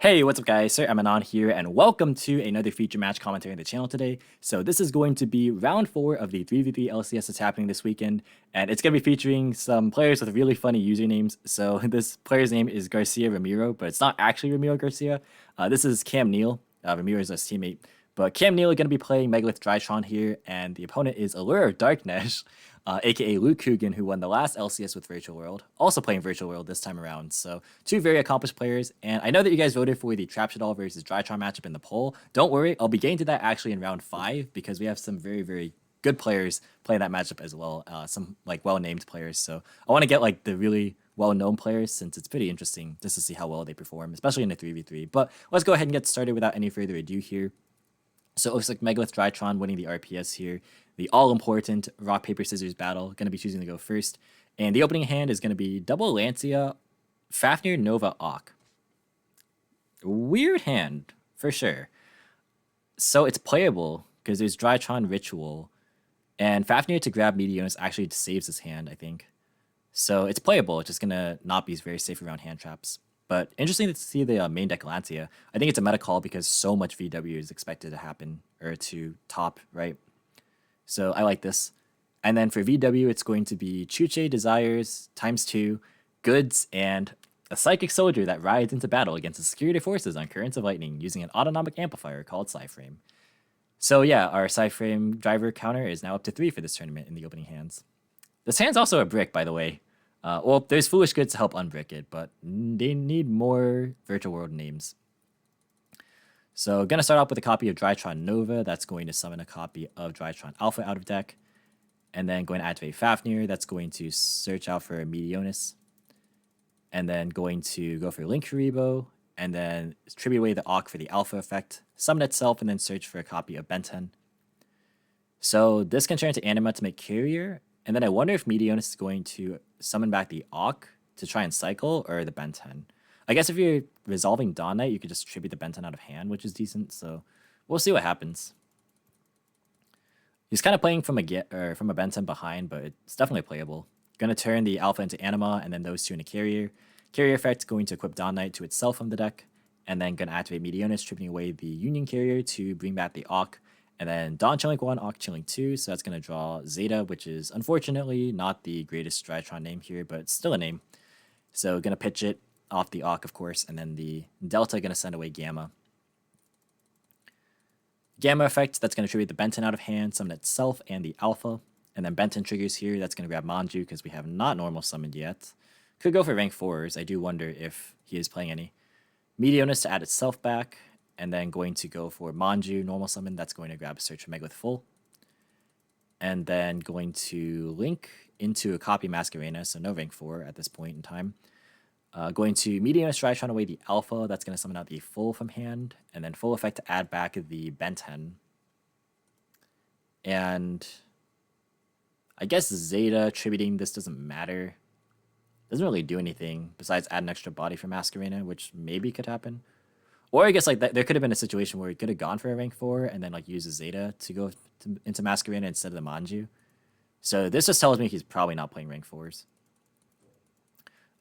Hey, what's up guys, Sir Emanon here, and welcome to another feature match commentary on the channel today. So this is going to be round 4 of the 3v3 LCS that's happening this weekend, and it's going to be featuring some players with really funny usernames. So this player's name is Garcia Ramiro, but it's not actually Ramiro Garcia. This is Cam Neal. Ramiro is his teammate. But Cam Neal is going to be playing Megalith Drytron here, and the opponent is Allure of Darkness, aka Luke Coogan, who won the last LCS with Virtual World, also playing Virtual World this time around. So two very accomplished players, and I know that you guys voted for the Trapshadal versus Drytron matchup in the poll. Don't worry, I'll be getting to that actually in round 5 because we have some very good players playing that matchup as well. Some like well-named players. So I want to get like the really well-known players since it's pretty interesting just to see how well they perform, especially in the 3v3. But let's go ahead and get started without any further ado here. So it looks like Megalith Drytron winning the RPS here. The all-important rock, paper, scissors battle. Going to be choosing to go first. And the opening hand is going to be double Lancia, Fafnir, Nova, Auk. Weird hand, for sure. So it's playable, because there's Drytron Ritual. And Fafnir to grab Meteonis actually saves his hand, I think. So it's playable, it's just going to not be very safe around hand traps. But interesting to see the main deck Lancia. I think it's a meta call because so much VW is expected to happen, or to top, right? So I like this. And then for VW, it's going to be Chuche Desires ×2, Goods, and a Psychic Soldier that rides into battle against the security forces on Currents of Lightning using an autonomic amplifier called Psyframe. So yeah, our Psyframe driver counter is now up to 3 for this tournament in the opening hands. This hand's also a brick, by the way. Well, there's Foolish Goods to help unbrick it, but they need more Virtual World names. So gonna start off with a copy of Drytron Nova. That's going to summon a copy of Drytron Alpha out of deck. And then going to activate Fafnir. That's going to search out for Meteonis. And then going to go for Link Haribo. And then tribute away the Auk for the Alpha effect. Summon itself and then search for a copy of Benten. So this can turn into Anima to make Carrier. And then I wonder if Meteonis is going to summon back the Auk to try and cycle, or the Benten. I guess if you're resolving Dawn Knight, you could just tribute the Benten out of hand, which is decent. So we'll see what happens. He's kind of playing from a Benten behind, but it's definitely playable. Going to turn the Alpha into Anima, and then those two into Carrier. Carrier effect going to equip Dawn Knight to itself from the deck, and then going to activate Meteonis, tripping away the Union Carrier to bring back the Auk. And then Dawn Chilling 1, Auk Chilling 2, so that's going to draw Zeta, which is unfortunately not the greatest Drytron name here, but it's still a name. So going to pitch it off the Auk, of course, and then the Delta going to send away Gamma. Gamma effect, that's going to tribute the Benten out of hand, summon itself and the Alpha. And then Benten triggers here, that's going to grab Manju because we have not normal summoned yet. Could go for rank 4s, I do wonder if he is playing any. Meteonis to add itself back. And then going to go for Manju, normal summon. That's going to grab Search for Megalith Full. And then going to link into a copy Masquerena, so no rank 4 at this point in time. Going to Meteonis Drytron away the Alpha. That's going to summon out the Full from hand. And then Full effect to add back the Benten. And I guess Zeta tributing this doesn't matter. Doesn't really do anything besides add an extra body for Masquerena, which maybe could happen. Or I guess like there could have been a situation where he could have gone for a rank 4 and then like use a Zeta to go into Masquerena instead of the Manju. So this just tells me he's probably not playing rank 4s.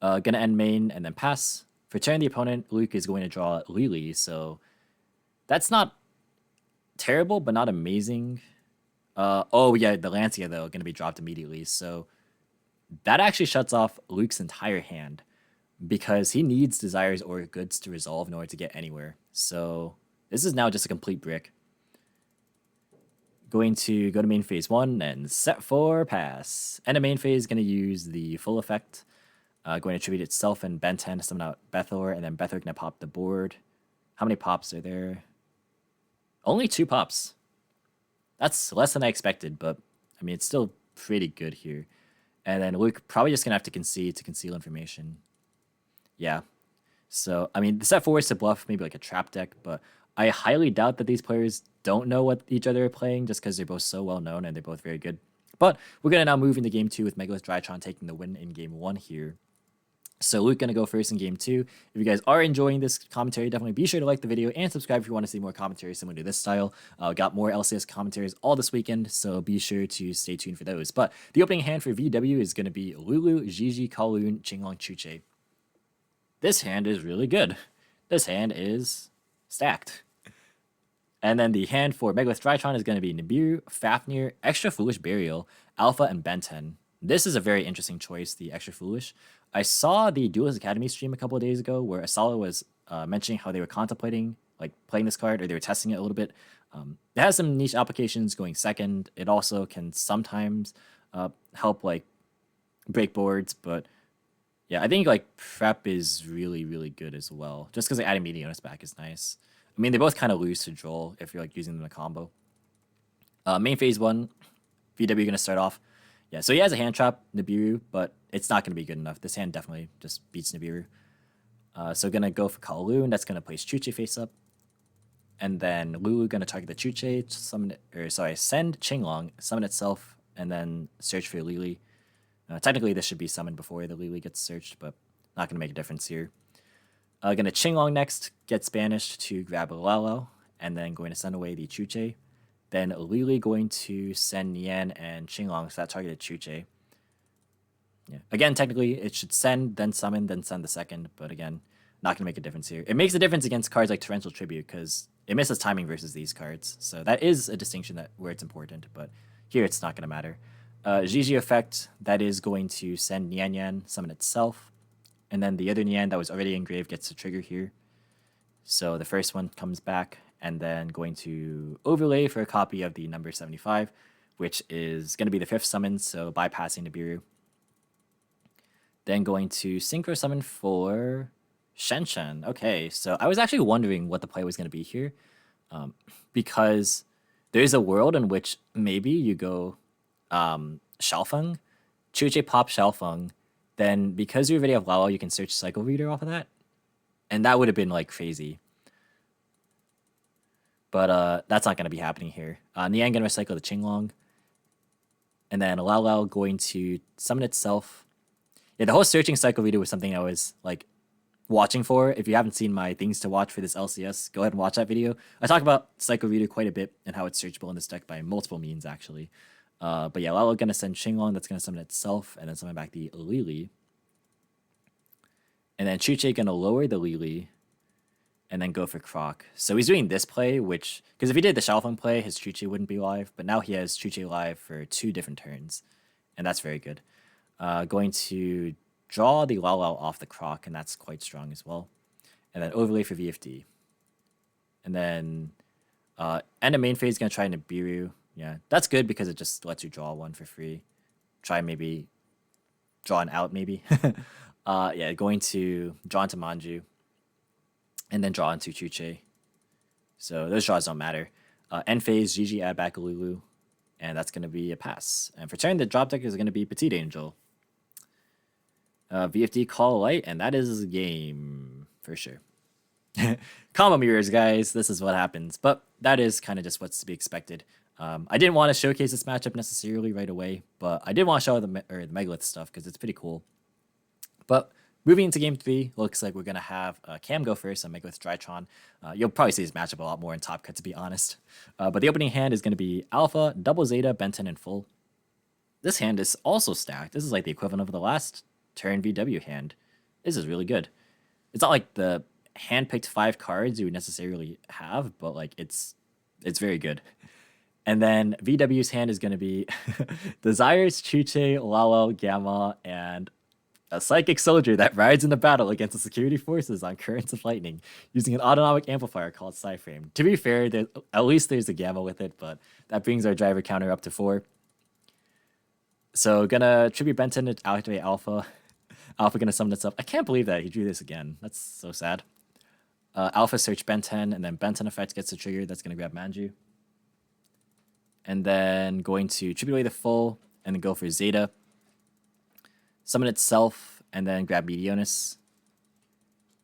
Gonna end main and then pass. For turn the opponent, Luke is going to draw Lily, so that's not terrible, but not amazing. Oh yeah, the Lancia though, gonna be dropped immediately. So that actually shuts off Luke's entire hand, because he needs Desires or Goods to resolve in order to get anywhere. So this is now just a complete brick. Going to go to main phase 1 and set for pass. And a main phase going to use the Full effect. Going to tribute itself and Benten to summon out Bethor, and then Bethor going to pop the board. How many pops are there? Only 2 pops. That's less than I expected, but I mean, it's still pretty good here. And then Luke probably just going to have to concede to conceal information. Yeah, so, I mean, the set 4 is to bluff maybe like a trap deck, but I highly doubt that these players don't know what each other are playing just because they're both so well known and they're both very good. But we're going to now move into game 2 with Megalith Drytron taking the win in game 1 here. So Luke going to go first in game 2. If you guys are enjoying this commentary, definitely be sure to like the video and subscribe if you want to see more commentary similar to this style. Got more LCS commentaries all this weekend, so be sure to stay tuned for those. But the opening hand for VW is going to be Lulu, Gigi, Kowloon, Qinglong, Chuche. This hand is really good. this hand is stacked. And then the hand for Megalith Drytron is going to be Nibiru, Fafnir, Extra Foolish Burial, Alpha, and Ben 10. This is a very interesting choice, the Extra Foolish. I saw the Duelist Academy stream a couple of days ago where Asala was mentioning how they were contemplating like playing this card, or they were testing it a little bit. It has some niche applications going second. It also can sometimes help like break boards, but yeah, I think like prep is really, really good as well. Just because adding Meteonus back is nice. I mean, they both kind of lose to draw if you're like using them in a combo. Main phase 1, VW gonna start off. Yeah, so he has a hand trap, Nibiru, but it's not gonna be good enough. This hand definitely just beats Nibiru. So gonna go for Kowloon. That's gonna place Chuche face up. And then Lulu gonna target the Chuche, send Qinglong, summon itself, and then search for Lily. Technically, this should be summoned before the Lily gets searched, but not gonna make a difference here. Gonna Qinglong next, gets banished to grab a Lalo, and then going to send away the Chuche. Then Lily going to send Nian and Qinglong, so that targeted Chuche. Yeah. Again, technically, it should send, then summon, then send the second, but again, not gonna make a difference here. It makes a difference against cards like Torrential Tribute, because it misses timing versus these cards. So that is a distinction where it's important, but here it's not gonna matter. Yugioh effect, that is going to send Nian Yan, summon itself. And then the other Nian that was already engraved gets to trigger here. So the first one comes back, and then going to overlay for a copy of the number 75, which is going to be the 5th summon, so bypassing Nibiru. Then going to synchro summon for Shenshen. Okay, so I was actually wondering what the play was going to be here, because there's a world in which maybe you go Xiaofeng, Chuche pop Xiaofeng, then because you already have Lao, you can search Cycle Reader off of that. And that would have been like crazy. But that's not going to be happening here. Nian going to recycle the Qinglong. And then Lao going to summon itself. Yeah, the whole searching Cycle Reader was something I was like watching for. If you haven't seen my things to watch for this LCS, go ahead and watch that video. I talk about Cycle Reader quite a bit and how it's searchable in this deck by multiple means, actually. But yeah, Lalo going to send Qinglong, that's going to summon itself, and then summon back the Lily. And then Chuche going to lower the Lily, and then go for Croc. So he's doing this play, which, because if he did the Xiaofeng play, his Chuche wouldn't be live, but now he has Chuche live for 2 different turns, and that's very good. Going to draw the Lalo off the Croc, and that's quite strong as well. And then overlay for VFD. And then end of main phase, going to try Nibiru. Yeah, that's good because it just lets you draw one for free. Try maybe draw an out, maybe. Yeah, going to draw into Manju. And then draw into Chuche. So those draws don't matter. End phase, GG add back a Lulu. And that's going to be a pass. And for turn, the drop deck is going to be Petite Angel. VFD call light, and that is game for sure. Combo mirrors, guys. This is what happens. But that is kind of just what's to be expected. I didn't want to showcase this matchup necessarily right away, but I did want to show the Megalith stuff because it's pretty cool. But moving into game 3, looks like we're going to have Cam go first on Megalith Drytron. You'll probably see this matchup a lot more in Top Cut, to be honest. But the opening hand is going to be Alpha, Double Zeta, Ben 10 in full. This hand is also stacked. This is like the equivalent of the last turn VW hand. This is really good. It's not like the hand-picked 5 cards you would necessarily have, but like it's very good. And then VW's hand is going to be Desires, Chuche, Lalo, Gamma, and a Psychic Soldier that rides in the battle against the security forces on Currents of Lightning using an autonomic amplifier called Psyframe. To be fair, at least there's a Gamma with it, but that brings our driver counter up to 4. So gonna tribute Benton to activate Alpha. Alpha gonna summon itself. I can't believe that he drew this again. That's so sad. Alpha search Ben 10, and then Ben 10 effect gets the trigger. That's gonna grab Manju. And then going to tribute away the full, and then go for Zeta. Summon itself, and then grab Meteonus.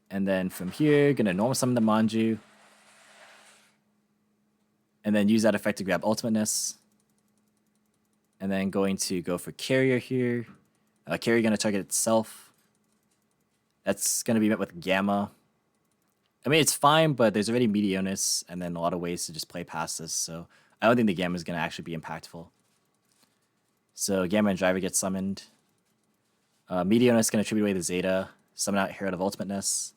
And then from here, gonna normal summon the Manju. And then use that effect to grab Ultimateness. And then going to go for Carrier here. Carrier gonna target itself. That's gonna be met with Gamma. I mean, it's fine, but there's already Meteonus, and then a lot of ways to just play past this, so I don't think the Gamma is gonna actually be impactful. So Gamma and Driver get summoned. Meteonus is gonna tribute away the Zeta, summon out Herald of Ultimateness,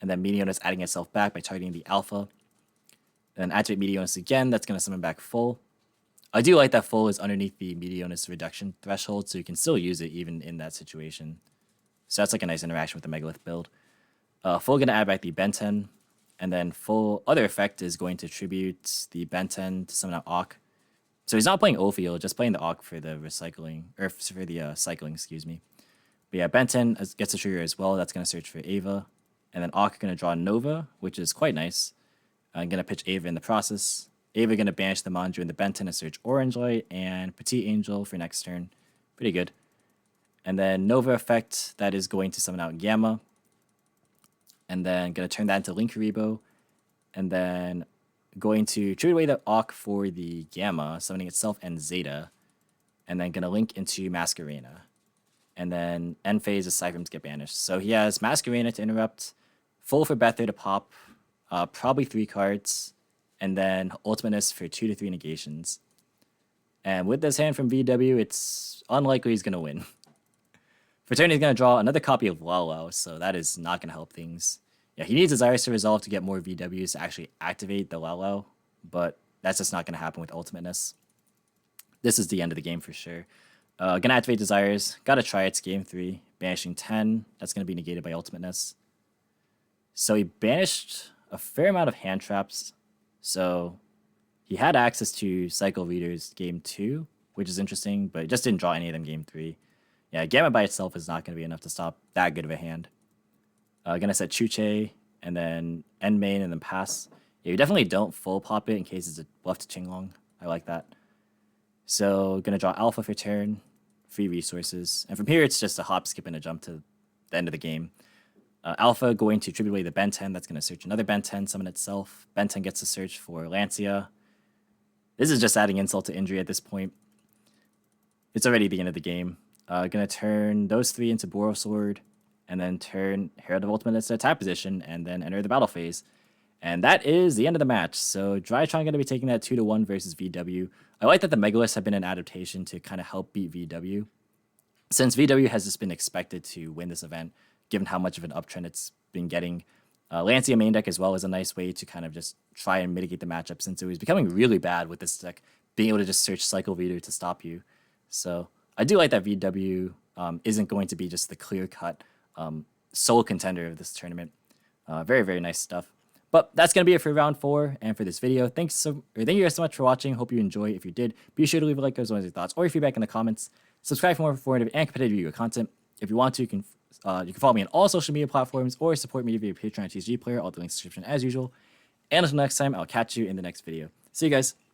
and then Meteonus adding itself back by targeting the alpha. Then activate Meteonus again, that's going to summon back full. I do like that full is underneath the Meteonus reduction threshold, so you can still use it even in that situation. So that's like a nice interaction with the Megalith build. Full going to add back the Benten, and then full other effect is going to tribute the Benten to summon out Auk. So he's not playing Ophiel, just playing the Auk for the recycling, or for the cycling, excuse me. But yeah, Benten gets a trigger as well. That's going to search for Ava. And then Auk going to draw Nova, which is quite nice. I'm going to pitch Ava in the process. Ava going to banish the Manju and the Benten to search Orange Light, and Petite Angel for next turn. Pretty good. And then Nova effect, that is going to summon out Gamma. And then going to turn that into Linkuriboh. And then going to trade away the Auk for the Gamma, summoning itself and Zeta. And then going to link into Masquerena. And then end phase is Cyclone to get banished. So he has Masquerena to interrupt, full for Bether to pop, probably 3 cards, and then Ultimateness for 2 to 3 negations. And with this hand from VW, it's unlikely he's going to win. For turn, he's going to draw another copy of Lao, so that is not going to help things. Yeah, he needs Desires to resolve to get more VWs to actually activate the Lao, but that's just not going to happen with Ultimateness. This is the end of the game for sure. Gonna activate Desires. Gotta try its game 3. Banishing 10. That's gonna be negated by Ultimateness. So he banished a fair amount of hand traps. So he had access to Cycle Readers game 2, which is interesting, but just didn't draw any of them game 3. Yeah, Gamma by itself is not gonna be enough to stop that good of a hand. Gonna set Chuche, and then end main, and then pass. Yeah, you definitely don't full pop it in case it's a bluff to Qinglong. I like that. So gonna draw Alpha for turn, free resources, and from here it's just a hop, skip, and a jump to the end of the game. Alpha going to tribute away the Benten, that's gonna search another Benten, summon itself. Benten gets to search for Lancia. This is just adding insult to injury at this point. It's already the end of the game. Gonna turn those 3 into Borosword, and then turn Herald of Ultimateness to attack position, and then enter the battle phase. And that is the end of the match. So Drytron going to be taking that 2-1 versus VW. I like that the Megaliths have been an adaptation to kind of help beat VW. Since VW has just been expected to win this event, given how much of an uptrend it's been getting. Lancia main deck as well is a nice way to kind of just try and mitigate the matchup, since it was becoming really bad with this deck, being able to just search Cycle Reader to stop you. So I do like that VW isn't going to be just the clear-cut sole contender of this tournament. Very, very nice stuff. But that's going to be it for round 4 and for this video. Thank you guys so much for watching. Hope you enjoy. If you did, be sure to leave a like as well as your thoughts or your feedback in the comments. Subscribe for more informative and competitive Yu-Gi-Oh content. If you want to, you can follow me on all social media platforms or support me via Patreon and TCG Player. All the links in the description as usual. And until next time, I'll catch you in the next video. See you guys.